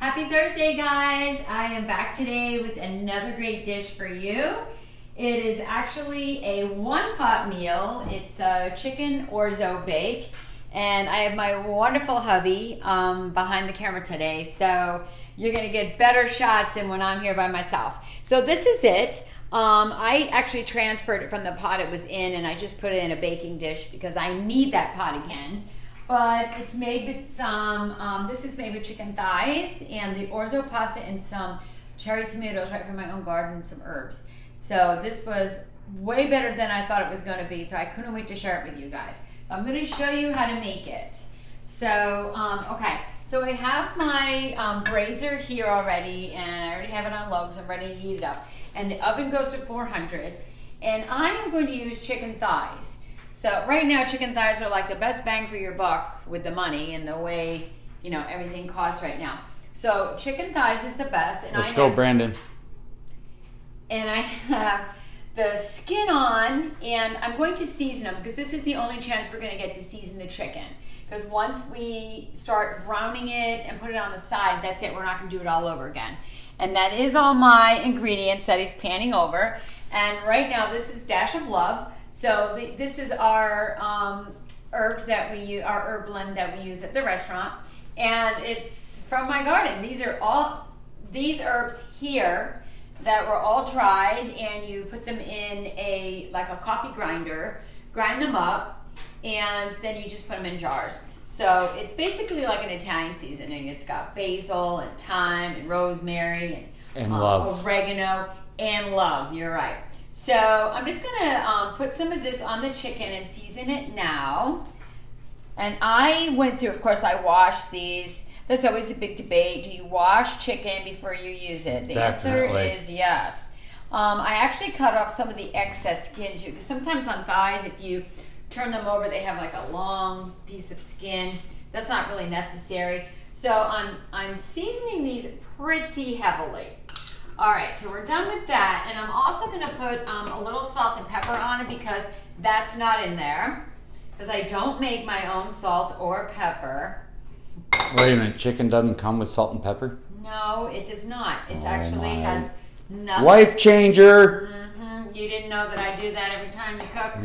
Happy Thursday, guys. I am back today with another great dish for you. It is actually a one-pot meal. It's a chicken orzo bake, and I have my wonderful hubby behind the camera today, so you're gonna get better shots than when I'm here by myself. So this is it. I actually transferred it from the pot it was in, and I just put it in a baking dish because I need that pot again. But it's made with some, this is made with chicken thighs and the orzo pasta and some cherry tomatoes right from my own garden and some herbs. So this was way better than I thought it was going to be, so I couldn't wait to share it with you guys. So I'm going to show you how to make it. So, okay, so I have my brazier here already, and I already have it on low because I'm ready to heat it up. And the oven goes to 400, and I am going to use chicken thighs. So right now, chicken thighs are like the best bang for your buck with the money and the way, you know, everything costs right now. So chicken thighs is the best. And Let's go, Brandon. And I have the skin on, and I'm going to season them because this is the only chance we're going to get to season the chicken. Because once we start browning it and put it on the side, that's it. We're not going to do it all over again. And that is all my ingredients that he's panning over. And right now, this is Dash of Love. So this is our herbs that we use, our herb blend that we use at the restaurant, and it's from my garden. These are all these herbs here that were all dried, and you put them in like a coffee grinder, grind them up, and then you just put them in jars. So it's basically like an Italian seasoning. It's got basil and thyme and rosemary and love, oregano and love. You're right. So I'm just gonna put some of this on the chicken and season it now. And I went through, of course, I washed these. That's always a big debate. Do you wash chicken before you use it? The answer is yes. I actually cut off some of the excess skin too, because sometimes on thighs, if you turn them over, they have like a long piece of skin. That's not really necessary. So I'm seasoning these pretty heavily. All right, so we're done with that, and I'm also going to put a little salt and pepper on it because that's not in there, because I don't make my own salt or pepper. Wait a minute, chicken doesn't come with salt and pepper? No, it does not. It actually has nothing. Life changer! Mm-hmm. You didn't know that I do that every time you cook?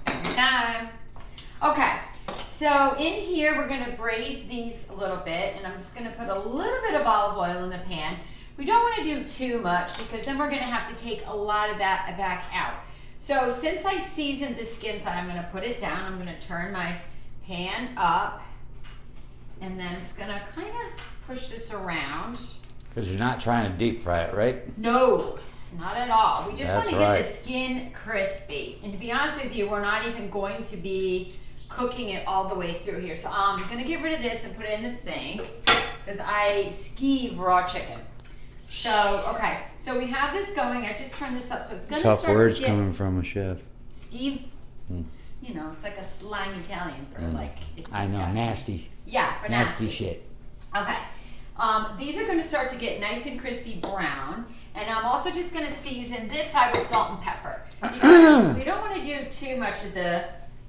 Every time. Okay, so in here we're going to braise these a little bit, and I'm just going to put a little bit of olive oil in the pan. We don't want to do too much because then we're going to have to take a lot of that back out. So since I seasoned the skin side, I'm going to put it down. I'm going to turn my pan up, and then I'm just going to kind of push this around. Because you're not trying to deep fry it, right? No, not at all. We just want to right. get the skin crispy. And to be honest with you, we're not even going to be cooking it all the way through here. So I'm going to get rid of this and put it in the sink because I skeeve raw chicken. So, okay, so we have this going. I just turned this up, so it's going to start to get... Tough words coming from a chef. Skeeve, you know, it's like a slang Italian for like, it's disgusting. I know, nasty. Yeah, for nasty. Shit. Okay, these are going to start to get nice and crispy brown, and I'm also just going to season this side with salt and pepper. Because we don't want to do too much of the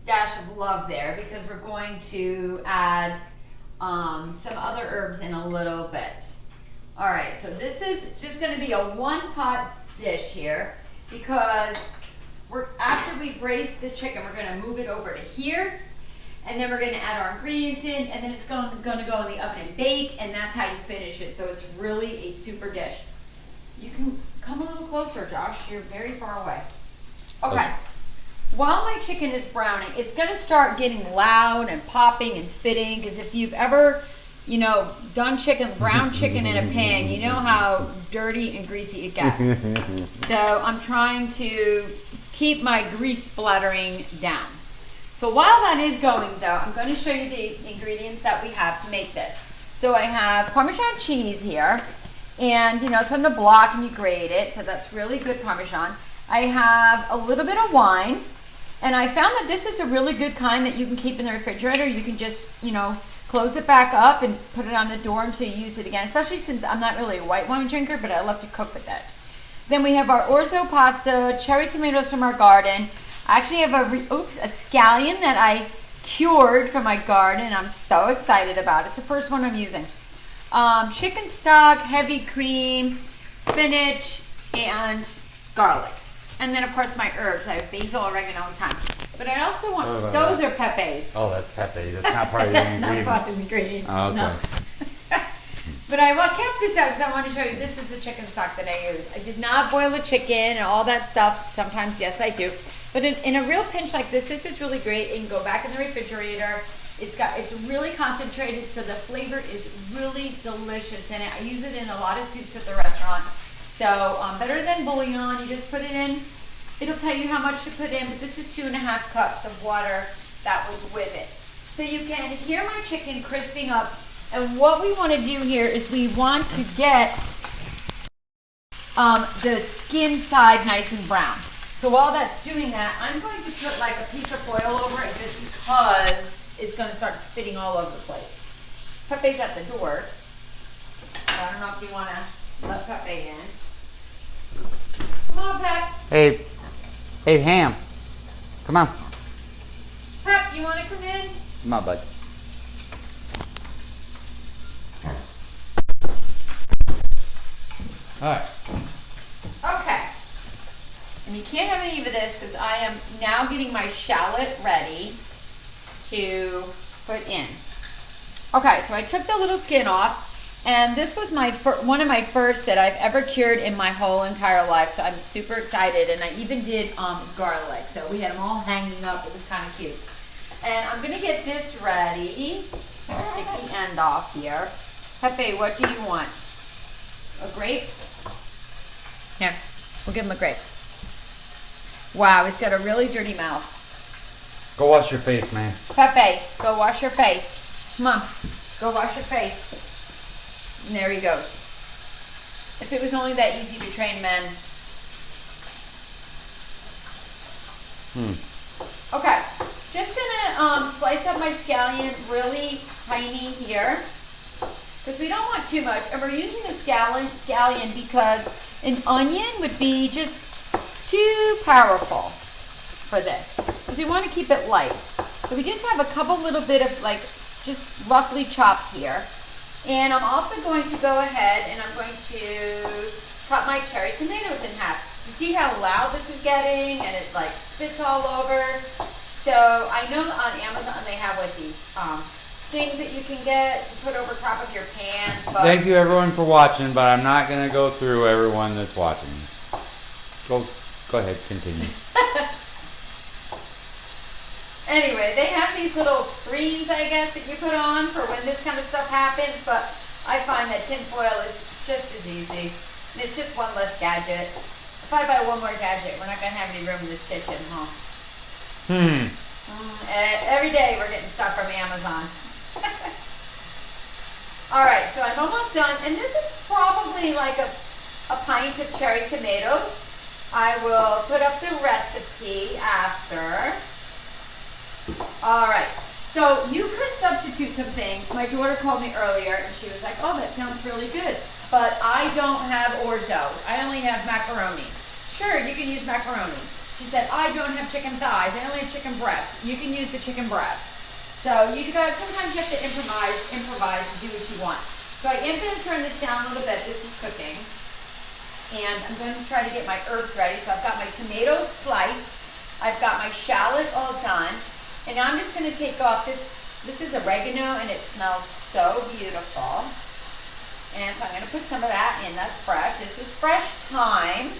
dash of love there because we're going to add some other herbs in a little bit. All right, so this is just going to be a one-pot dish here because after we braise the chicken, we're going to move it over to here, and then we're going to add our ingredients in, and then it's going to go in the oven and bake, and that's how you finish it. So it's really a super dish. You can come a little closer, Josh. You're very far away. Okay. While my chicken is browning, it's going to start getting loud and popping and spitting because if you've ever... you know, done chicken, brown chicken in a pan, you know how dirty and greasy it gets. So I'm trying to keep my grease splattering down. So while that is going though, I'm going to show you the ingredients that we have to make this. So I have Parmesan cheese here, and you know, it's from the block and you grate it, so that's really good Parmesan. I have a little bit of wine, and I found that this is a really good kind that you can keep in the refrigerator. You can just, you know, close it back up and put it on the door until you use it again, especially since I'm not really a white wine drinker, but I love to cook with it. Then we have our orzo pasta, cherry tomatoes from our garden. I actually have a scallion that I cured from my garden, and I'm so excited about it. It's the first one I'm using. chicken stock, heavy cream, spinach, and garlic. And then, of course, my herbs. I have basil, oregano, and thyme. But I also want, those are pepes. Oh, that's pepe. That's not part of the That's ingredient. not part of the ingredients. Oh, okay. No. But I kept this out because I want to show you this is the chicken stock that I use. I did not boil the chicken and all that stuff. Sometimes, yes, I do. But in a real pinch like this is really great. It can go back in the refrigerator. It's really concentrated, so the flavor is really delicious in it. I use it in a lot of soups at the restaurant. So better than bouillon. You just put it in. It'll tell you how much to put in, but this is 2.5 cups of water that was with it. So you can hear my chicken crisping up. And what we want to do here is we want to get the skin side nice and brown. So while that's doing that, I'm going to put like a piece of foil over it just because it's going to start spitting all over the place. Pepe's at the door. So I don't know if you want to let Pepe in. Come on, Pep. Hey, Ham. Come on. Pep, you want to come in? Come on, bud. All right. Okay. And you can't have any of this because I am now getting my shallot ready to put in. Okay, so I took the little skin off, and this was my one of my first that I've ever cured in my whole entire life, so I'm super excited. And I even did garlic, so we had them all hanging up. It was kind of cute. And I'm going to get this ready. Take the end off here. Pepe, what do you want? A grape? Here, we'll give him a grape. Wow, he's got a really dirty mouth. Go wash your face, man. Pepe, go wash your face. Come on, go wash your face. And there he goes. If it was only that easy to train men. Okay, just gonna slice up my scallion really tiny here. Because we don't want too much. And we're using the scallion because an onion would be just too powerful for this. Because we want to keep it light. So we just have a couple little bit of like just roughly chopped here. And I'm also going to go ahead and I'm going to cut my cherry tomatoes in half. You see how loud this is getting and it like spits all over. So I know on Amazon they have like these things that you can get to put over top of your pan. But Thank you, everyone, for watching, but I'm not going to go through everyone that's watching. Go ahead, continue. Anyway, they have these little screens, I guess, that you put on for when this kind of stuff happens, but I find that tin foil is just as easy. And it's just one less gadget. If I buy one more gadget, we're not going to have any room in this kitchen, huh? Every day we're getting stuff from Amazon. Alright, so I'm almost done. And this is probably like a pint of cherry tomatoes. I will put up the recipe after. Alright, so you could substitute some things. My daughter called me earlier and she was like, oh, that sounds really good. But I don't have orzo. I only have macaroni. Sure, you can use macaroni. She said, I don't have chicken thighs. I only have chicken breast. You can use the chicken breast. So you guys, sometimes you have to improvise and do what you want. So I am going to turn this down a little bit. This is cooking. And I'm going to try to get my herbs ready. So I've got my tomatoes sliced. I've got my shallot all done. And now I'm just going to take off this. This is oregano and it smells so beautiful. And so I'm going to put some of that in. That's fresh. This is fresh thyme.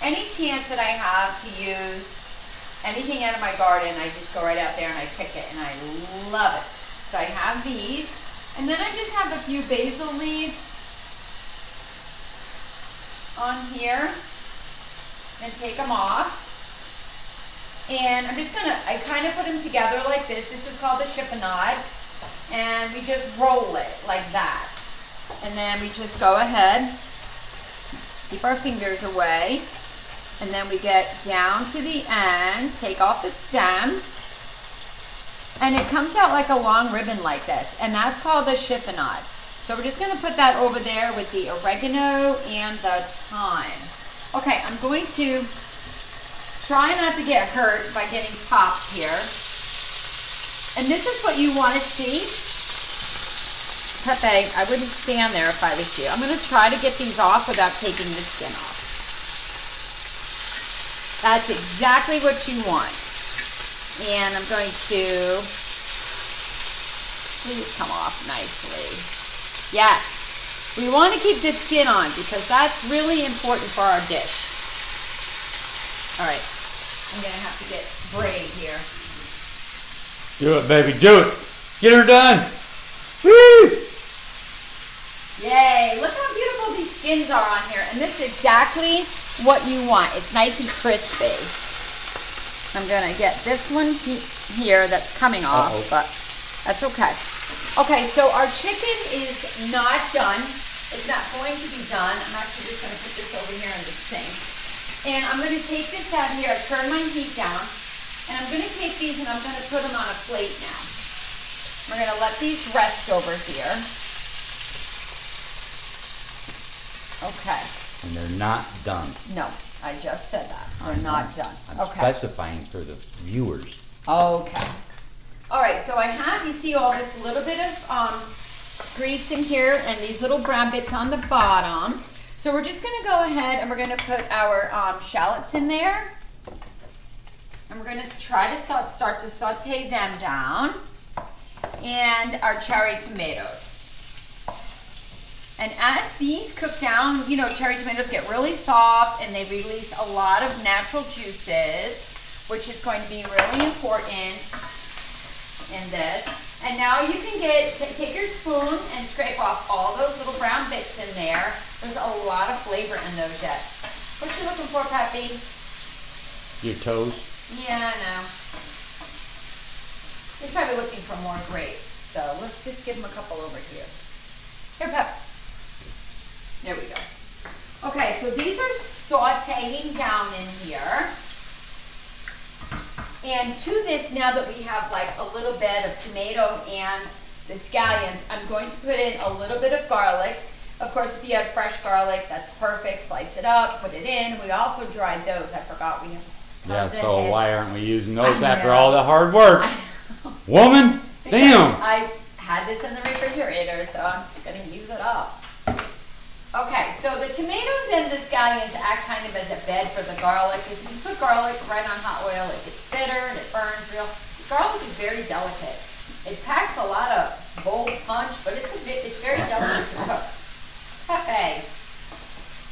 Any chance that I have to use anything out of my garden, I just go right out there and I pick it, and I love it. So I have these, and then I just have a few basil leaves on here, and take them off. And I'm just gonna, I kind of put them together like this. This is called the chiffonade, and we just roll it like that. And then we just go ahead, keep our fingers away. And then we get down to the end, take off the stems, and it comes out like a long ribbon like this, and that's called a chiffonade. So we're just going to put that over there with the oregano and the thyme. Okay, I'm going to try not to get hurt by getting popped here. And this is what you want to see. Pepe, I wouldn't stand there if I was you. I'm going to try to get these off without taking the skin off. That's exactly what you want. And I'm going to, please come off nicely. Yes. We want to keep the skin on because that's really important for our dish. All right. I'm going to have to get brave here. Do it, baby, do it. Get her done. Woo! Yay, look how beautiful these skins are on here. And this is exactly what you want. It's nice and crispy. I'm going to get this one here that's coming off, but that's okay. Okay, so our chicken is not done. It's not going to be done. I'm actually just going to put this over here in the sink. And I'm going to take this out here. I turn my heat down. And I'm going to take these and I'm going to put them on a plate now. We're going to let these rest over here. Okay. And they're not done. No, I just said that. They're not done. I'm specifying for the viewers. Okay. All right, so I have, you see all this little bit of grease in here and these little brown bits on the bottom. So we're just going to go ahead and we're going to put our shallots in there. And we're going to try to start to saute them down. And our cherry tomatoes. And as these cook down, you know, cherry tomatoes get really soft and they release a lot of natural juices, which is going to be really important in this. And now you can take your spoon and scrape off all those little brown bits in there. There's a lot of flavor in those yet. What you looking for, Peppy? Your toes? Yeah, I know. He's probably looking for more grapes. So let's just give him a couple over here. Here, Pep. There we go. Okay, so these are sauteing down in here. And to this, now that we have like a little bit of tomato and the scallions, I'm going to put in a little bit of garlic. Of course, if you have fresh garlic, that's perfect. Slice it up, put it in. We also dried those. I forgot we have. Yeah, so why aren't we using those after all the hard work? Woman, damn. I had this in the refrigerator, so I'm just going to use it up. Okay, so the tomatoes and the scallions act kind of as a bed for the garlic. If you put garlic right on hot oil, it gets bitter and it burns real. Garlic is very delicate. It packs a lot of bold punch, but it's very delicate to cook. Pepe,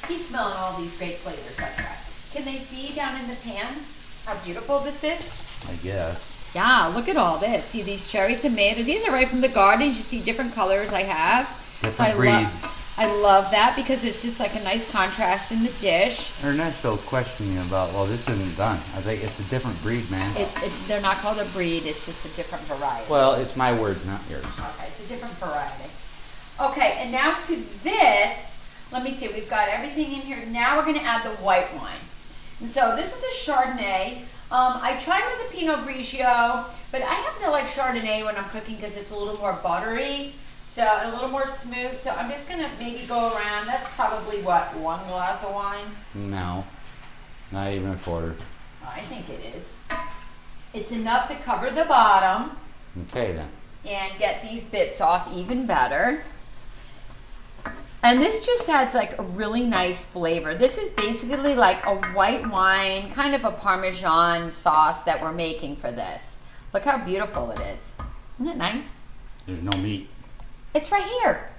he's smelling all these great flavors. That's right. Can they see down in the pan how beautiful this is? I guess. Yeah, look at all this. See these cherry tomatoes. These are right from the gardens. You see different colors I have. Different breeds. I love that because it's just like a nice contrast in the dish. Ernesto's questioning about, well, this isn't done. I think it's a different breed, man. They're not called a breed. It's just a different variety. Well, it's my words, not yours. Okay, it's a different variety. Okay, and now to this, let me see. We've got everything in here. Now we're going to add the white wine. And so this is a Chardonnay. I tried with a Pinot Grigio, but I happen to like Chardonnay when I'm cooking because it's a little more buttery, so a little more smooth. So I'm just gonna maybe go around. That's probably what, 1 glass of wine? No, not even a quarter. I think it is. It's enough to cover the bottom. Okay then. And get these bits off even better. And this just adds like a really nice flavor. This is basically like a white wine, kind of a Parmesan sauce that we're making for this. Look how beautiful it is. Isn't it nice? There's no meat. It's right here.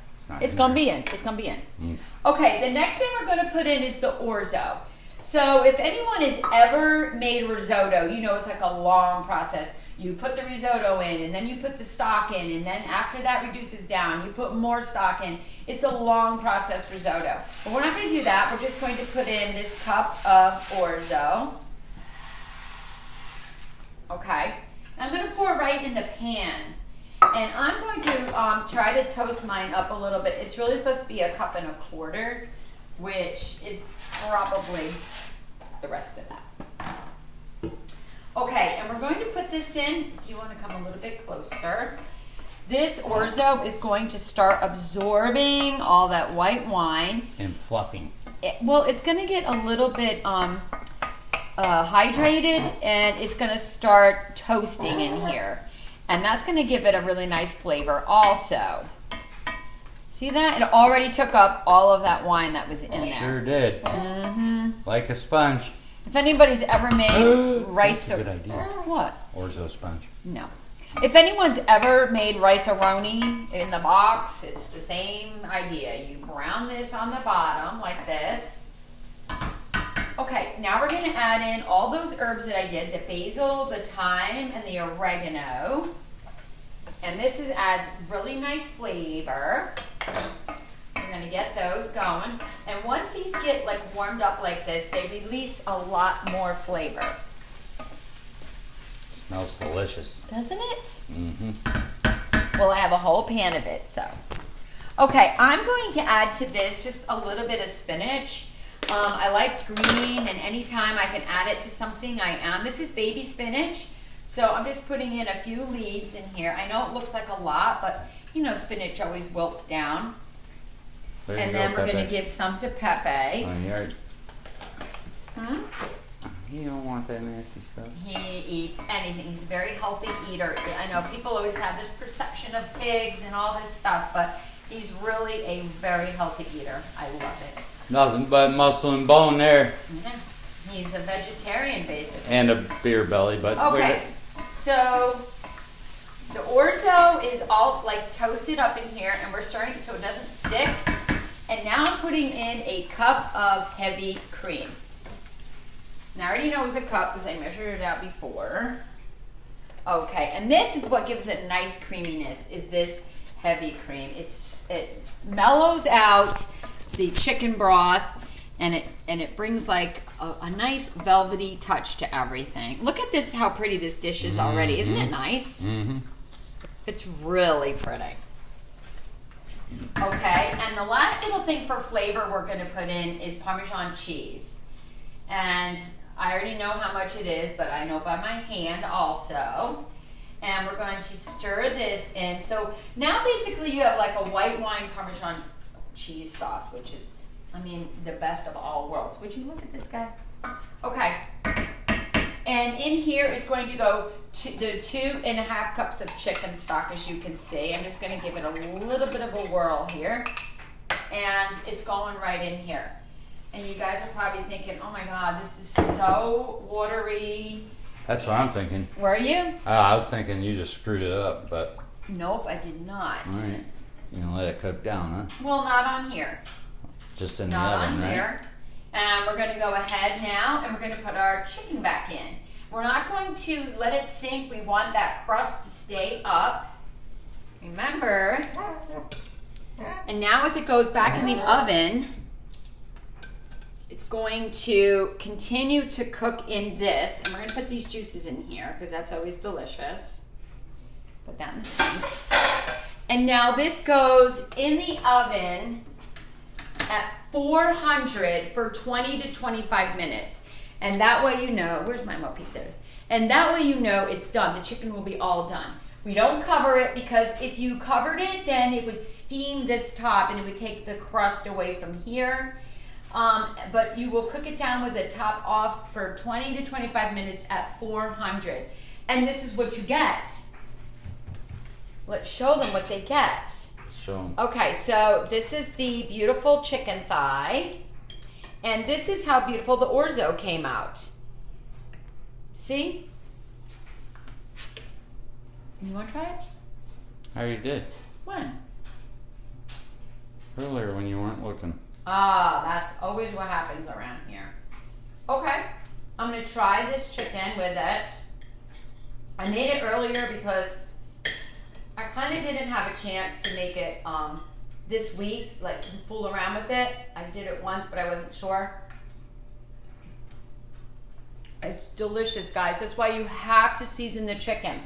It's gonna be in. It's gonna be in. Okay, the next thing we're gonna put in is the orzo. So if anyone has ever made risotto, you know it's like a long process. You put the risotto in, and then you put the stock in, and then after that reduces down, you put more stock in. It's a long process risotto. But we're not going to do that. We're just going to put in this cup of orzo. Okay. I'm going to pour it right in the pan. And I'm going to try to toast mine up a little bit. It's really supposed to be 1.25 cups, which is probably the rest of that. Okay, and we're going to put this in, if you want to come a little bit closer. This orzo is going to start absorbing all that white wine. And fluffing. It's going to get a little bit hydrated, and it's going to start toasting in here. And that's going to give it a really nice flavor also. See that? It already took up all of that wine that was in there. Sure did. Like a sponge. If anybody's ever made rice... That's a good idea. What? Orzo sponge. No. If anyone's ever made rice-a-roni in the box, it's the same idea. You brown this on the bottom like this. Okay, now we're going to add in all those herbs that I did, the basil, the thyme, and the oregano. And this adds really nice flavor. We're going to get those going. And once these get like warmed up like this, they release a lot more flavor. Smells delicious. Doesn't it? Mm-hmm. Well, I have a whole pan of it, so. Okay, I'm going to add to this just a little bit of spinach. I like green, and anytime I can add it to something, I am. This is baby spinach, so I'm just putting in a few leaves in here. I know it looks like a lot, but you know spinach always wilts down. And then we're going to give some to Pepe. On your... You don't want that nasty stuff. He eats anything. He's a very healthy eater. I know people always have this perception of pigs and all this stuff, but he's really a very healthy eater. I love it. Nothing but muscle and bone there. Yeah. He's a vegetarian, basically. And a beer belly, but... Okay, so the orzo is all like toasted up in here, and we're starting so it doesn't stick. And now I'm putting in a cup of heavy cream. And I already know it was a cup because I measured it out before. Okay, and this is what gives it nice creaminess, is this heavy cream. It mellows out the chicken broth, and it brings like a nice velvety touch to everything. Look at this, how pretty this dish is already. Isn't it nice? Mm-hmm. It's really pretty. Okay, and the last little thing for flavor we're going to put in is Parmesan cheese. And I already know how much it is, but I know by my hand also. And we're going to stir this in. So now basically you have like a white wine Parmesan cheese sauce, which is, I mean, the best of all worlds. Would you look at this guy? Okay. And in here is going to go the 2.5 cups of chicken stock, as you can see. I'm just going to give it a little bit of a whirl here. And it's going right in here. And you guys are probably thinking, oh my God, this is so watery. That's what I'm thinking. Were you? I was thinking you just screwed it up, but... Nope, I did not. All right. You gonna let it cook down, huh? Well, not on here. Just in the Not oven, on right? here. And we're going to go ahead now, and we're going to put our chicken back in. We're not going to let it sink. We want that crust to stay up. Remember. And now as it goes back in the oven, it's going to continue to cook in this. And we're going to put these juices in here because that's always delicious. Put that in the sink. And now this goes in the oven at 400 for 20 to 25 minutes. And that way you know, where's my Mopeak? There's. And that way you know it's done. The chicken will be all done. We don't cover it because if you covered it, then it would steam this top and it would take the crust away from here. But you will cook it down with the top off for 20 to 25 minutes at 400. And this is what you get. Let's show them what they get. Show 'em. Okay, so this is the beautiful chicken thigh. And this is how beautiful the orzo came out. See? You want to try it? I already did. When? Earlier when you weren't looking. Ah, that's always what happens around here. Okay, I'm going to try this chicken with it. I made it earlier because I kind of didn't have a chance to make it this week, like fool around with it. I did it once, but I wasn't sure. It's delicious, guys. That's why you have to season the chicken.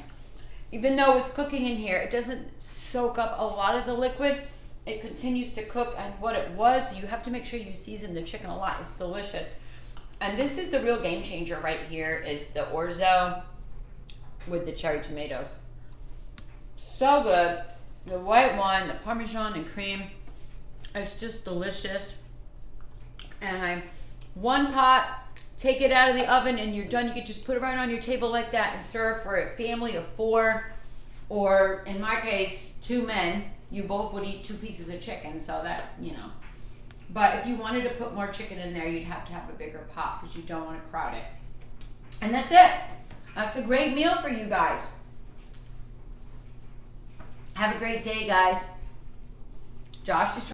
Even though it's cooking in here, it doesn't soak up a lot of the liquid. It continues to cook and what it was. So you have to make sure you season the chicken a lot. It's delicious. And this is the real game changer right here, is the orzo with the cherry tomatoes. So good. The white wine, the Parmesan and cream. It's just delicious. And one pot, take it out of the oven and you're done. You can just put it right on your table like that and serve for a family of 4, or in my case, 2 men. you both would eat 2 pieces of chicken, so that, you know. But if you wanted to put more chicken in there, you'd have to have a bigger pot because you don't want to crowd it. And that's it. That's a great meal for you guys. Have a great day, guys. Josh is